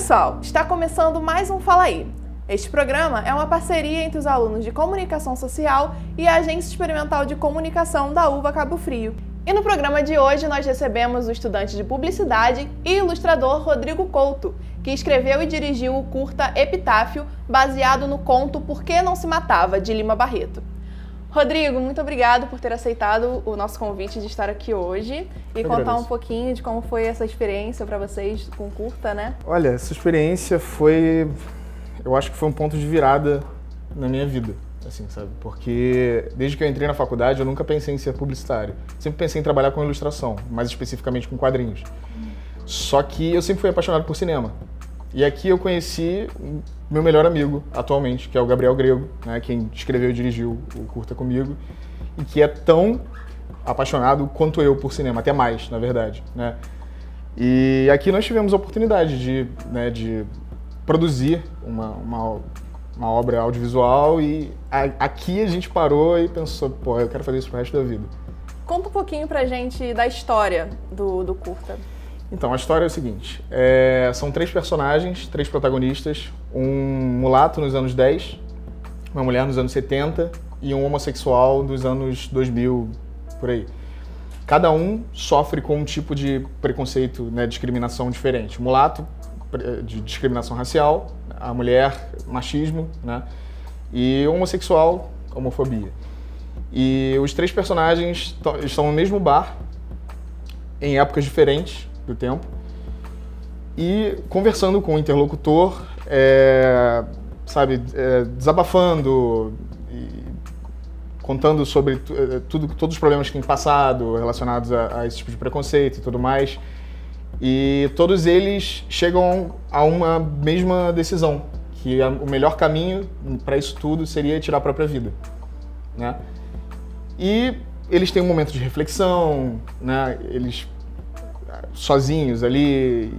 pessoal, está começando mais um Fala Aí. Este programa é uma parceria entre os alunos de Comunicação Social e a Agência Experimental de Comunicação da UVA Cabo Frio. E no programa de hoje nós recebemos o estudante de Publicidade e ilustrador Rodrigo Couto, que escreveu e dirigiu o curta Epitáfio, baseado no conto Por que Não Se Matava, de Lima Barreto. Rodrigo, muito obrigado por ter aceitado o nosso convite de estar aqui hoje e contar um pouquinho de como foi essa experiência para vocês com o curta, né? Olha, essa experiência eu acho que foi um ponto de virada na minha vida, assim, sabe? Porque desde que eu entrei na faculdade eu nunca pensei em ser publicitário. Sempre pensei em trabalhar com ilustração, mais especificamente com quadrinhos. Só que eu sempre fui apaixonado por cinema. E aqui eu conheci meu melhor amigo atualmente, que é o Gabriel Grego, né, quem escreveu e dirigiu o curta comigo, e que é tão apaixonado quanto eu por cinema, até mais, na verdade, né? E aqui nós tivemos a oportunidade de produzir uma obra audiovisual e aqui a gente parou e pensou, pô, eu quero fazer isso pro resto da vida. Conta um pouquinho pra gente da história do curta. Então, a história é o seguinte, são 3 personagens, 3 protagonistas, um mulato nos anos 10, uma mulher nos anos 70 e um homossexual dos anos 2000, por aí. Cada um sofre com um tipo de preconceito, né, discriminação diferente. O mulato, de discriminação racial, a mulher, machismo, né, e o homossexual, homofobia. E os 3 personagens estão no mesmo bar, em épocas diferentes do tempo, e conversando com o interlocutor, desabafando, e contando sobre todos os problemas que têm passado relacionados a esse tipo de preconceito e tudo mais. E todos eles chegam a uma mesma decisão, que o melhor caminho para isso tudo seria tirar a própria vida, né? E eles têm um momento de reflexão, né? Eles sozinhos ali,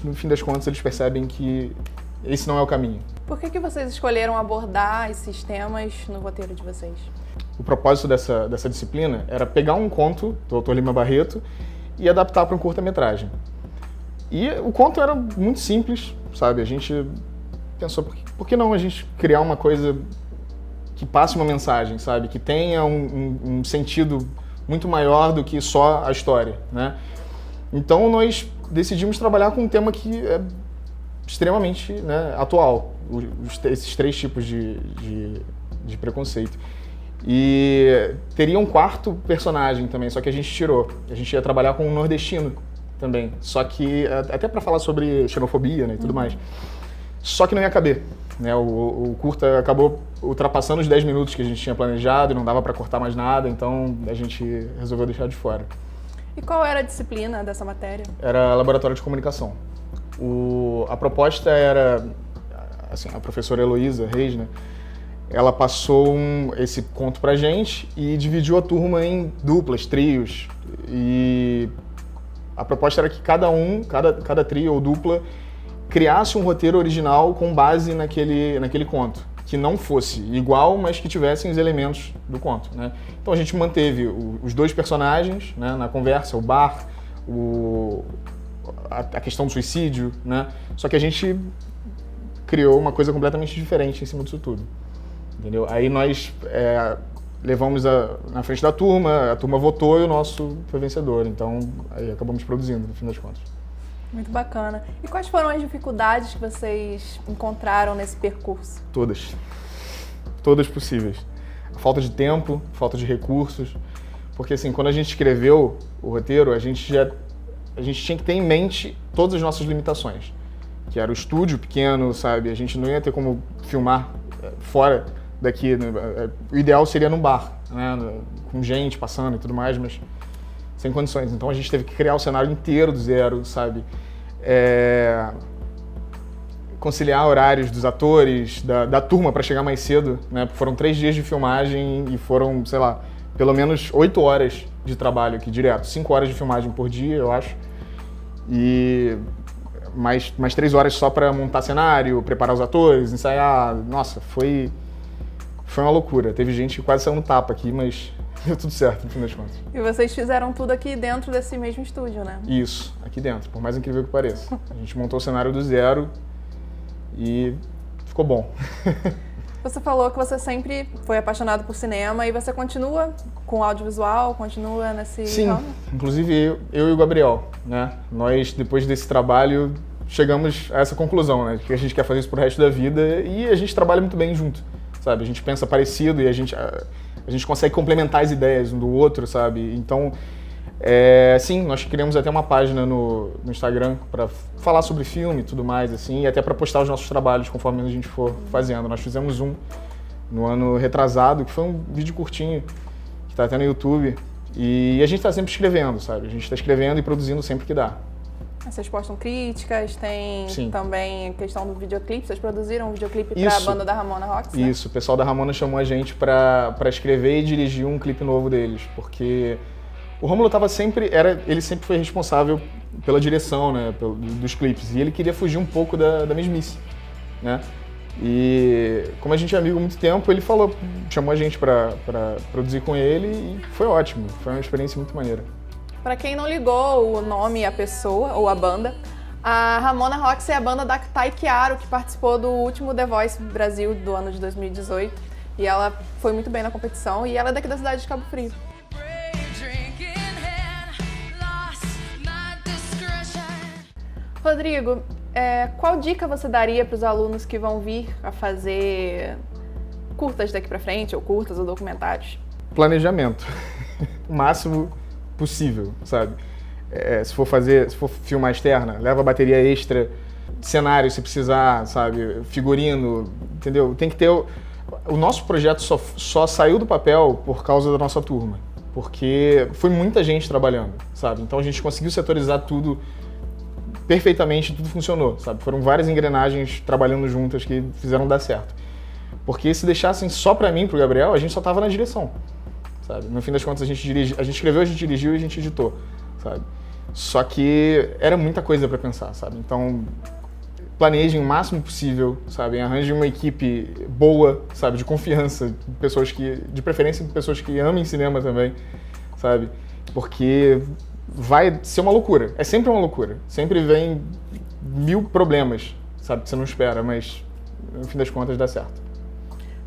no fim das contas, eles percebem que esse não é o caminho. Por que vocês escolheram abordar esses temas no roteiro de vocês? O propósito dessa disciplina era pegar um conto do autor Lima Barreto e adaptar para um curta-metragem. E o conto era muito simples, sabe? A gente pensou, por que não a gente criar uma coisa que passe uma mensagem, sabe? Que tenha um sentido muito maior do que só a história, né? Então nós decidimos trabalhar com um tema que é extremamente, né, atual, esses 3 tipos de preconceito. E teria um 4º personagem também, só que a gente tirou. A gente ia trabalhar com um nordestino também, só que até para falar sobre xenofobia, né, e tudo mais. Só que não ia caber, né? O curta acabou ultrapassando os 10 minutos que a gente tinha planejado e não dava para cortar mais nada, então a gente resolveu deixar de fora. E qual era a disciplina dessa matéria? Era laboratório de comunicação. A proposta era, assim, a professora Heloísa Reis, né, ela passou esse conto pra gente e dividiu a turma em duplas, trios. E a proposta era que cada trio ou dupla criasse um roteiro original com base naquele conto, que não fosse igual, mas que tivessem os elementos do conto, né? Então a gente manteve os 2 personagens, né, na conversa, o bar, a questão do suicídio, né? Só que a gente criou uma coisa completamente diferente em cima disso tudo, entendeu? Aí nós levamos na frente da turma, a turma votou e o nosso foi vencedor, então aí acabamos produzindo, no fim das contas. Muito bacana. E quais foram as dificuldades que vocês encontraram nesse percurso? Todas. Todas possíveis. A falta de tempo, falta de recursos. Porque assim, quando a gente escreveu o roteiro, a gente tinha que ter em mente todas as nossas limitações. Que era o estúdio pequeno, sabe? A gente não ia ter como filmar fora daqui. O ideal seria num bar, né? Com gente passando e tudo mais, mas sem condições. Então a gente teve que criar o cenário inteiro do zero, sabe? Conciliar horários dos atores, da turma para chegar mais cedo, né? Foram 3 dias de filmagem e foram, sei lá, pelo menos 8 horas de trabalho aqui direto. 5 horas de filmagem por dia, eu acho. E mais 3 horas só para montar cenário, preparar os atores, ensaiar. Nossa, foi uma loucura. Teve gente que quase saiu no tapa aqui, mas deu tudo certo, no fim das contas. E vocês fizeram tudo aqui dentro desse mesmo estúdio, né? Isso, aqui dentro, por mais incrível que pareça. A gente montou o cenário do zero e ficou bom. Você falou que você sempre foi apaixonado por cinema e você continua com audiovisual, continua nesse ramo? Sim, inclusive eu e o Gabriel, né? Nós, depois desse trabalho, chegamos a essa conclusão, né? Que a gente quer fazer isso pro resto da vida e a gente trabalha muito bem junto, sabe? A gente pensa parecido e a gente consegue complementar as ideias um do outro, sabe? Então, sim, nós criamos até uma página no Instagram para falar sobre filme e tudo mais, assim, e até para postar os nossos trabalhos conforme a gente for fazendo. Nós fizemos um no ano retrasado, que foi um vídeo curtinho, que tá até no YouTube, e a gente tá sempre escrevendo, sabe? A gente tá escrevendo e produzindo sempre que dá. Vocês postam críticas, tem Sim. também a questão do videoclipe, vocês produziram um videoclipe para a banda da Ramona Rocks, né? Isso, o pessoal da Ramona chamou a gente para escrever e dirigir um clipe novo deles, porque o Rômulo ele sempre foi responsável pela direção, né, dos clipes, e ele queria fugir um pouco da mesmice, né? E como a gente é amigo há muito tempo, ele chamou a gente para produzir com ele e foi ótimo, foi uma experiência muito maneira. Para quem não ligou o nome, a pessoa ou a banda, a Ramona Rocks é a banda da Thay Chiaro, que participou do último The Voice Brasil do ano de 2018, e ela foi muito bem na competição, e ela é daqui da cidade de Cabo Frio. Rodrigo, qual dica você daria para os alunos que vão vir a fazer curtas daqui para frente, ou curtas ou documentários? Planejamento, o máximo possível, sabe? Se for filmar externa, leva bateria extra, cenário se precisar, sabe? Figurino, entendeu? Tem que ter... O nosso projeto só saiu do papel por causa da nossa turma, porque foi muita gente trabalhando, sabe? Então a gente conseguiu setorizar tudo perfeitamente, tudo funcionou, sabe? Foram várias engrenagens trabalhando juntas que fizeram dar certo. Porque se deixassem só pra mim, pro Gabriel, a gente só tava na direção, sabe? No fim das contas a gente escreveu, a gente dirigiu e a gente editou, sabe? Só que era muita coisa pra pensar, sabe? Então, planejem o máximo possível, sabe? Arranjem uma equipe boa, sabe? De confiança, de preferência de pessoas que amem cinema também, sabe? Porque vai ser uma loucura. É sempre uma loucura. Sempre vem 1000 problemas, sabe? Que você não espera, mas no fim das contas dá certo.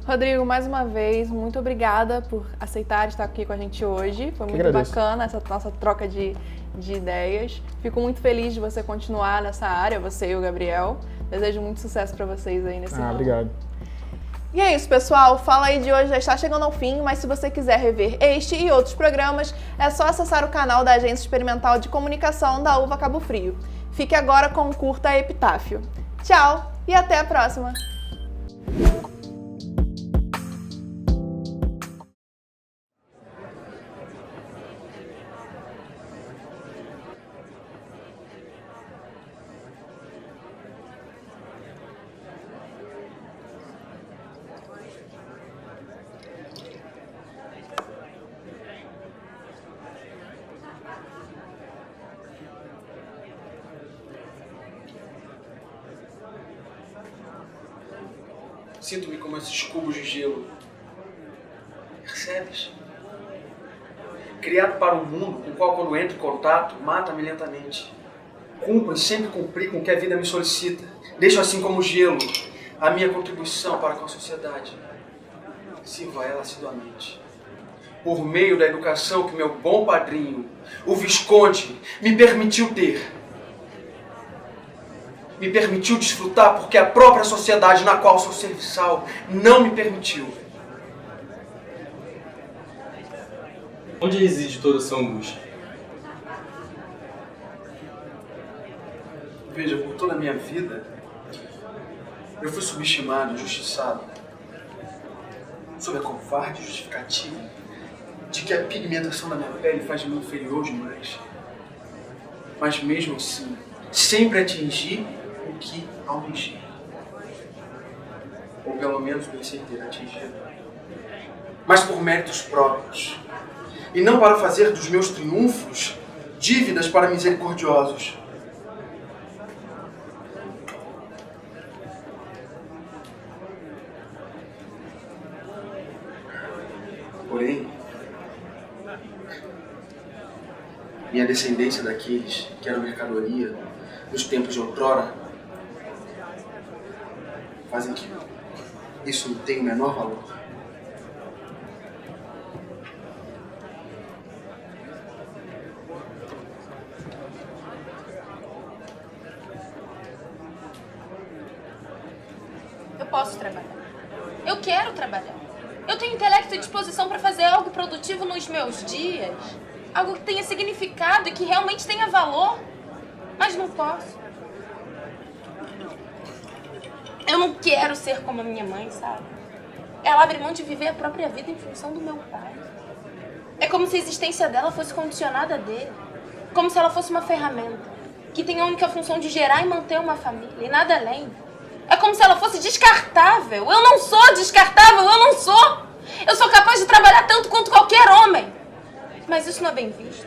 Rodrigo, mais uma vez, muito obrigada por aceitar estar aqui com a gente hoje. Foi muito bacana essa nossa troca de ideias. Fico muito feliz de você continuar nessa área, você e o Gabriel. Desejo muito sucesso para vocês aí nesse ramo. Obrigado. E é isso, pessoal. Fala aí de hoje já está chegando ao fim, mas se você quiser rever este e outros programas, é só acessar o canal da Agência Experimental de Comunicação da UVA Cabo Frio. Fique agora com o curta Epitáfio. Tchau e até a próxima! Sinto-me como esses cubos de gelo. Percebes? Criado para um mundo com o qual, quando entro em contato, mata-me lentamente. Cumpro e sempre cumpri com o que a vida me solicita. Deixo assim como gelo a minha contribuição para com a sociedade. Sirvo a ela assiduamente. Por meio da educação que meu bom padrinho, o Visconde, me permitiu ter. Me permitiu desfrutar porque a própria sociedade na qual sou serviçal não me permitiu. Onde reside toda essa angústia? Veja, por toda a minha vida, eu fui subestimado, injustiçado, sob a covarde justificativa de que a pigmentação da minha pele faz de mim inferior demais. Mas mesmo assim, sempre atingi o que almejei. Ou pelo menos pensei ter atingido. Mas por méritos próprios. E não para fazer dos meus triunfos dívidas para misericordiosos. Porém, minha descendência daqueles que eram mercadoria nos tempos de outrora fazem que isso não tem o menor valor. Eu posso trabalhar. Eu quero trabalhar. Eu tenho intelecto e disposição para fazer algo produtivo nos meus dias. Algo que tenha significado e que realmente tenha valor. Mas não posso. Eu não quero ser como a minha mãe, sabe? Ela abre mão de viver a própria vida em função do meu pai. É como se a existência dela fosse condicionada a dele. Como se ela fosse uma ferramenta que tem a única função de gerar e manter uma família e nada além. É como se ela fosse descartável. Eu não sou descartável, eu não sou. Eu sou capaz de trabalhar tanto quanto qualquer homem. Mas isso não é bem visto.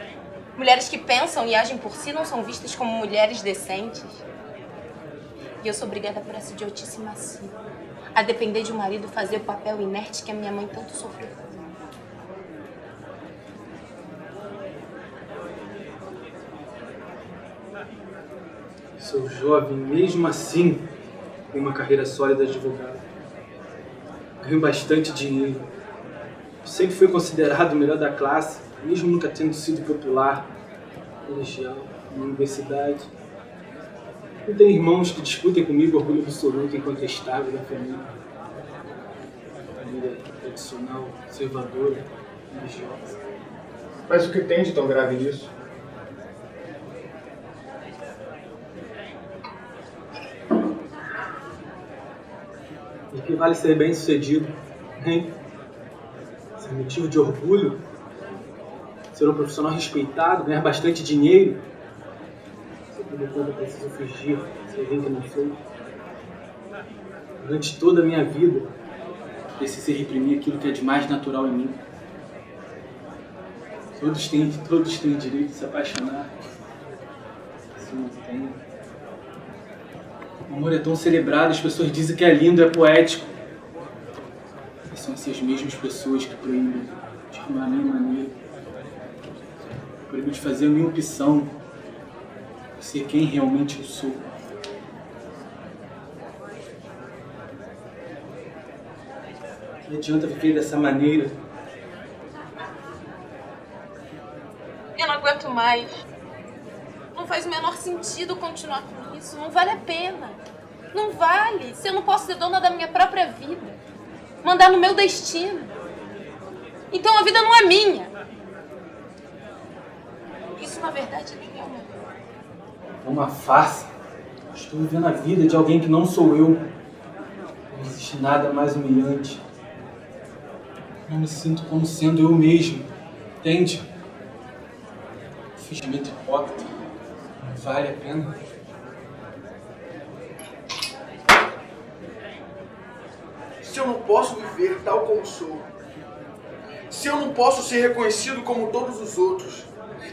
Mulheres que pensam e agem por si não são vistas como mulheres decentes. E eu sou obrigada por essa idiotice massiva a depender de um marido fazer o papel inerte que a minha mãe tanto sofreu fazendo. Sou jovem, mesmo assim, tenho uma carreira sólida de advogado. Ganho bastante dinheiro. Sempre fui considerado o melhor da classe, mesmo nunca tendo sido popular, colegial, na universidade. Não tenho irmãos que disputem comigo o orgulho absoluto e incontestável da família. Família tradicional, conservadora, religiosa. Mas o que tem de tão grave nisso? E que vale ser bem sucedido, hein? Ser motivo de orgulho, ser um profissional respeitado, ganhar bastante dinheiro. Quando eu preciso fugir, ser alguém que não sou. Durante toda a minha vida, precisei reprimir aquilo que é de mais natural em mim. Todos têm direito de se apaixonar. Se não tem. O amor é tão celebrado, as pessoas dizem que é lindo, é poético. E são essas mesmas pessoas que proíbem de amar a minha maneira. Proíbem de fazer a minha opção. Ser quem realmente eu sou. Não adianta viver dessa maneira. Eu não aguento mais. Não faz o menor sentido continuar com isso. Não vale a pena. Não vale. Se eu não posso ser dona da minha própria vida. Mandar no meu destino. Então a vida não é minha. Isso, na verdade, nem é uma vida. É uma farsa. Estou vivendo a vida de alguém que não sou eu. Não existe nada mais humilhante. Não me sinto como sendo eu mesmo. Entende? O fingimento hipócrita não vale a pena. Se eu não posso viver tal como sou, se eu não posso ser reconhecido como todos os outros,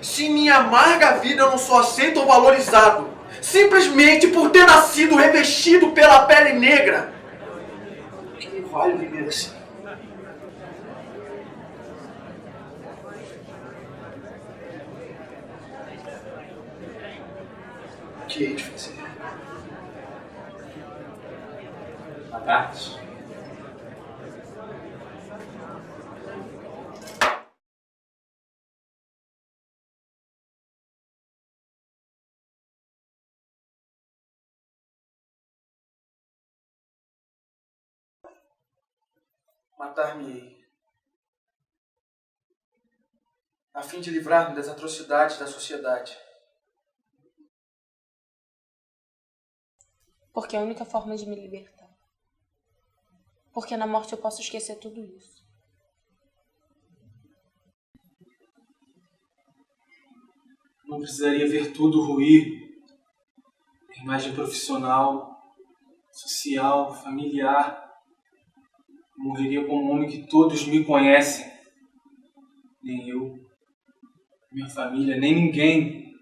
se em minha amarga vida eu não sou aceito ou valorizado, simplesmente por ter nascido revestido pela pele negra, que me vale viver assim? O que hei de fazer? Matar-te. Matar-me-ei, a fim de livrar-me das atrocidades da sociedade. Porque é a única forma de me libertar. Porque na morte eu posso esquecer tudo isso. Não precisaria ver tudo ruir. A imagem profissional, social, familiar. Eu morreria como um homem que todos me conhecem. Nem eu, minha família, nem ninguém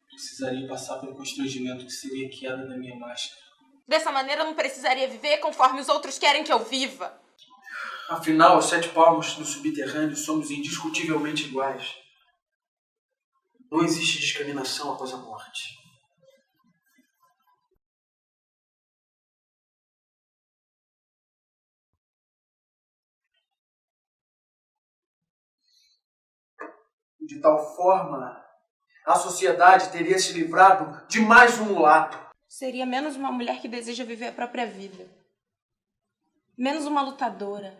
precisaria passar pelo constrangimento que seria a queda da minha máscara. Dessa maneira eu não precisaria viver conforme os outros querem que eu viva. Afinal, aos 7 palmos do subterrâneo somos indiscutivelmente iguais. Não existe discriminação após a morte. De tal forma, a sociedade teria se livrado de mais um mulato. Seria menos uma mulher que deseja viver a própria vida. Menos uma lutadora.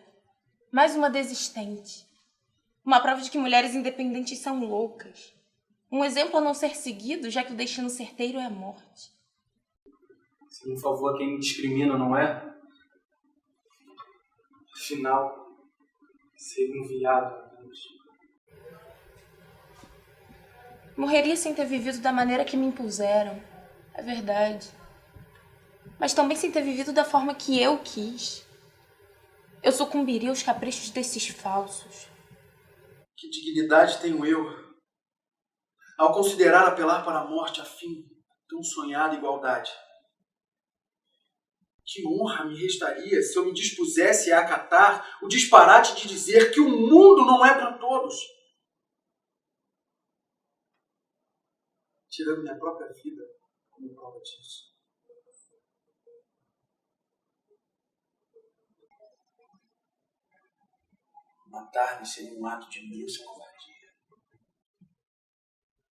Mais uma desistente. Uma prova de que mulheres independentes são loucas. Um exemplo a não ser seguido, já que o destino certeiro é a morte. Seria um favor a quem me discrimina, não é? Afinal, seria um viado. Morreria sem ter vivido da maneira que me impuseram. É verdade. Mas também sem ter vivido da forma que eu quis. Eu sucumbiria aos caprichos desses falsos. Que dignidade tenho eu ao considerar apelar para a morte a fim de tão sonhada igualdade? Que honra me restaria se eu me dispusesse a acatar o disparate de dizer que o mundo não é para todos? Tirando minha própria vida como prova disso. Matar-me seria um ato de imensa covardia.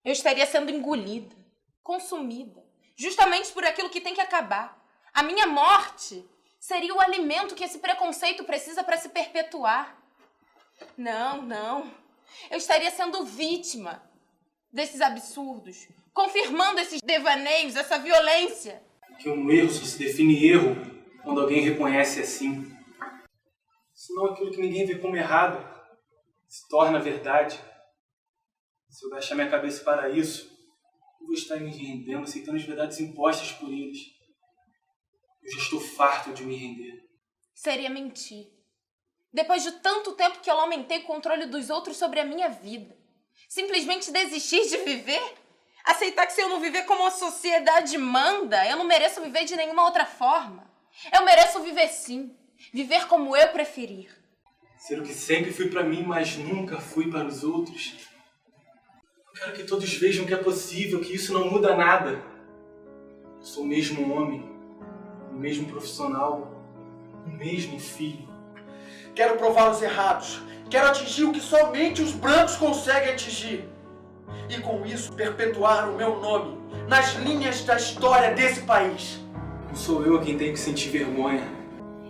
Eu estaria sendo engolida, consumida, justamente por aquilo que tem que acabar. A minha morte seria o alimento que esse preconceito precisa para se perpetuar. Não. Eu estaria sendo vítima desses absurdos, confirmando esses devaneios, essa violência. Que um erro só se define erro quando alguém reconhece assim. Senão aquilo que ninguém vê como errado se torna verdade. Se eu baixar minha cabeça para isso, eu vou estar me rendendo, aceitando as verdades impostas por eles. Eu já estou farto de me render. Seria mentir. Depois de tanto tempo que eu aumentei o controle dos outros sobre a minha vida. Simplesmente desistir de viver? Aceitar que se eu não viver como a sociedade manda, eu não mereço viver de nenhuma outra forma. Eu mereço viver sim. Viver como eu preferir. Ser o que sempre fui para mim, mas nunca fui para os outros. Eu quero que todos vejam que é possível, que isso não muda nada. Eu sou o mesmo homem, o mesmo profissional, o mesmo filho. Quero provar os errados. Quero atingir o que somente os brancos conseguem atingir. E com isso perpetuar o meu nome nas linhas da história desse país. Não sou eu quem tenho que sentir vergonha.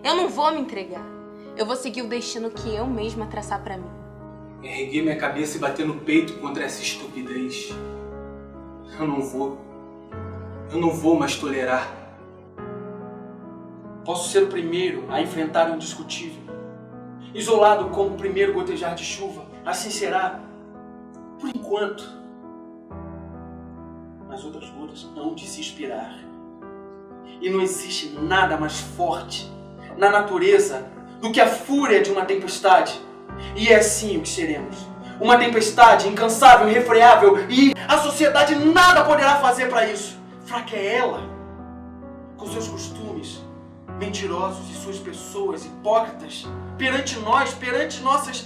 Eu não vou me entregar. Eu vou seguir o destino que eu mesma traçar pra mim. Erguer minha cabeça e bater no peito contra essa estupidez. Eu não vou mais tolerar. Posso ser o primeiro a enfrentar o indiscutível. Isolado como o primeiro gotejar de chuva. Assim será, por enquanto. Mas outras lutas hão de se inspirar. E não existe nada mais forte na natureza do que a fúria de uma tempestade. E é assim o que seremos. Uma tempestade incansável, irrefreável, e a sociedade nada poderá fazer para isso. Fraca é ela, com seus costumes mentirosos e suas pessoas hipócritas, perante nós, perante nossas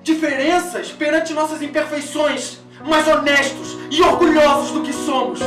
diferenças, perante nossas imperfeições, mas honestos e orgulhosos do que somos.